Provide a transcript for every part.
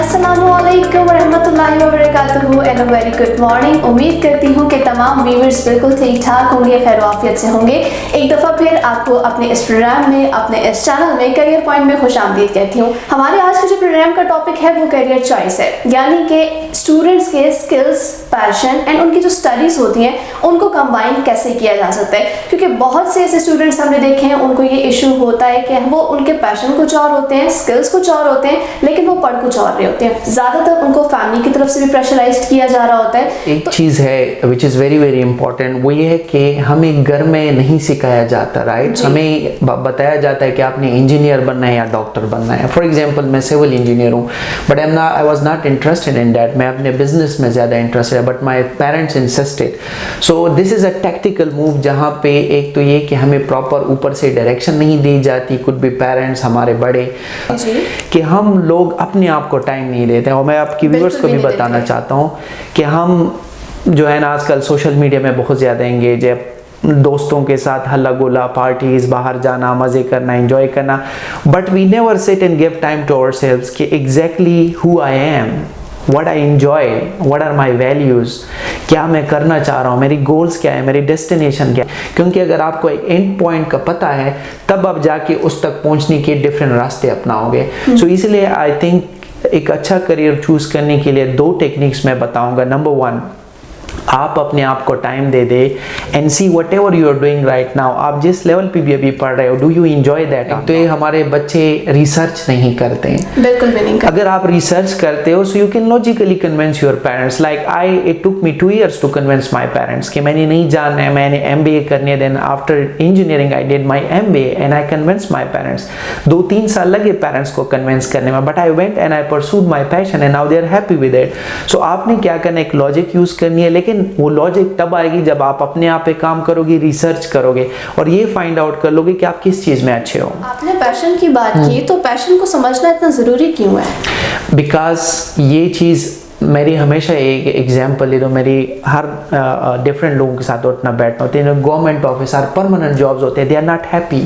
अस्सलामुअलैकुम वरहमतुल्लाहि वबरकातुहू and a very good morning. उम्मीद करती हूँ कि तमाम व्यूअर्स बिल्कुल ठीक ठाक होंगे, खैर आफियत से होंगे। एक दफ़ा फिर आपको अपने इस प्रोग्राम में, अपने इस चैनल में करियर पॉइंट में खुशामदीद कहती हूँ। हमारे आज के जो प्रोग्राम का टॉपिक है वो करियर चॉइस है, यानी कि स्टूडेंट्स के स्किल्स, पैशन एंड उनकी जो स्टडीज़ होती हैं उनको कंबाइन कैसे किया जा सकता है। क्योंकि बहुत से ऐसे स्टूडेंट्स हमने देखे हैं, उनको ये इशू होता है कि वो उनके पैशन कुछ और होते हैं, स्किल्स कुछ और होते हैं, लेकिन वो पढ़ कुछ और रहे होते हैं। ज़्यादातर उनको फैमिली की तरफ से भी प्रेशराइज्ड किया जा रहा होता है। एक चीज़ है which is very very important, वो ये है कि हमें घर में नहीं सिखाया जाता, राइट। हमें बताया जाता है कि आपने इंजीनियर बनना है या डॉक्टर बनना है। फॉर एग्जांपल मैं सिविल इंजीनियर हूँ, but I was not interested in that. मैं अपने बिजनेस में ज़्यादा इंटरेस्टेड है, but my parents insisted. So this is a tactical move, जहाँ पे एक तो ये कि हमें प्रॉपर ऊपर से डायरेक्शन नहीं दी जाती, कुड बी पेरेंट्स हमारे बड़े, कि हम लोग अपने आप को टाइम नहीं देते। और मैं आपकी व्यूअर्स को भी बताना चाहता हूँ कि हम जो है ना आजकल सोशल मीडिया में बहुत ज़्यादा एंगेज है, दोस्तों के साथ हल्ला गुला, पार्टीज, बाहर जाना, मज़े करना, एंजॉय करना, but we never sit and give time to ourselves कि exactly who I am, what I enjoy, what are my values, क्या मैं करना चाह रहा हूँ, मेरी गोल्स क्या है, मेरी डेस्टिनेशन क्या है। क्योंकि अगर आपको एक एंड पॉइंट का पता है तब आप जाके उस तक पहुँचने के डिफरेंट रास्ते अपनाओगे। सो इसलिए आई थिंक एक अच्छा करियर चूज करने के लिए दो टेक्निक्स मैं बताऊंगा। नंबर 1, आप अपने आप को टाइम दे दे and see whatever you are doing right now. आप जिस लेवल पे भी अभी पढ़ रहे हो, डू यू एंजॉय दैट। तो ये हमारे बच्चे रिसर्च नहीं करते हैं, बिल्कुल भी नहीं करते। अगर आप रिसर्च करते हो so you can logically convince your parents. Like it took me 2 years to convince my parents कि मैंने नहीं जानना है, मैंने MBA करनी है। Then after engineering I did my MBA and I convince my parents. 2-3 साल लगे पेरेंट्स को कन्विंस करने में, but I went and I pursued my passion and now they are happy with it. So आपने क्या करना है, एक लॉजिक यूज करनी है, लेकिन वो लॉजिक तब आएगी जब आप अपने आप पे काम करोगे, रिसर्च करोगे और ये फाइंड आउट कर लोगे कि आप किस चीज में अच्छे हो। आपने पैशन की बात की, तो पैशन को समझना इतना जरूरी क्यों है? बिकॉज ये चीज मेरी हमेशा एक एग्जाम्पल ले दो, मेरी हर डिफरेंट लोगों के साथ उठना बैठना होते हैं। गवर्नमेंट ऑफिसर, परमानेंट जॉब्स होते हैं, they are not happy.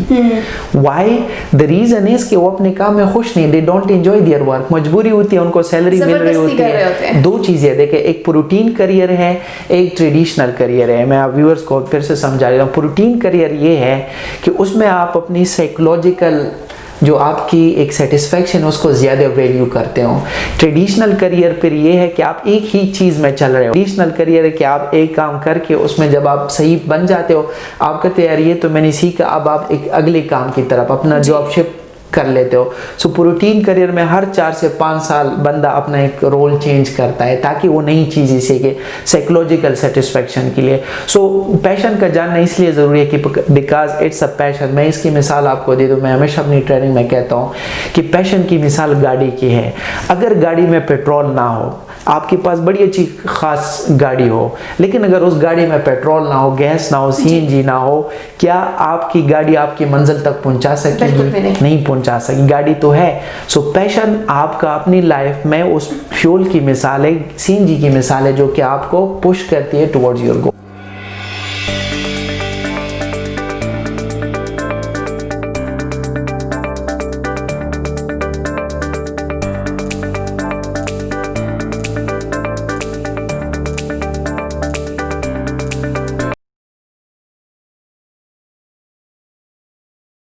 Why? The reason is कि वो अपने काम में खुश नहीं, they don't enjoy their work. मजबूरी होती है, उनको सैलरी मिल रही होती है। दो चीजें देखें, एक प्रोटीन करियर है, एक ट्रेडिशनल करियर है। मैं आप व्यूअर्स को फिर से समझा रहा हूँ। प्रोटीन करियर ये है कि उसमें आप अपनी साइकोलॉजिकल जो आपकी एक सेटिस्फैक्शन है उसको ज़्यादा वैल्यू करते हो। ट्रेडिशनल करियर पर ये है कि आप एक ही चीज़ में चल रहे हो। ट्रेडिशनल करियर है कि आप एक काम करके उसमें जब आप सही बन जाते हो, आप कहते हैं यार ये तो मैंने सीखा, अब आप एक अगले काम की तरफ अपना जॉब शिफ्ट कर लेते हो। सो प्रोटीन करियर में हर 4 से 5 साल बंदा अपना एक रोल चेंज करता है ताकि वो नई चीज़ सीखे साइकोलॉजिकल सेटिस्फैक्शन के लिए। सो पैशन का जानना इसलिए ज़रूरी है कि बिकॉज इट्स अ पैशन। मैं इसकी मिसाल आपको दे दूँ, मैं हमेशा अपनी ट्रेनिंग में कहता हूँ कि पैशन की मिसाल गाड़ी की है। अगर गाड़ी में पेट्रोल ना हो, आपके पास बड़ी अच्छी खास गाड़ी हो, लेकिन अगर उस गाड़ी में पेट्रोल ना हो, गैस ना हो, CNG ना हो, क्या आपकी गाड़ी आपकी मंजिल तक पहुंचा सकेगी? नहीं पहुंचा सकेगी। गाड़ी तो है। सो पैशन आपका अपनी लाइफ में उस फ्यूल की मिसाल है, CNG की मिसाल है, जो कि आपको पुश करती है टुवर्ड्स योर गोल।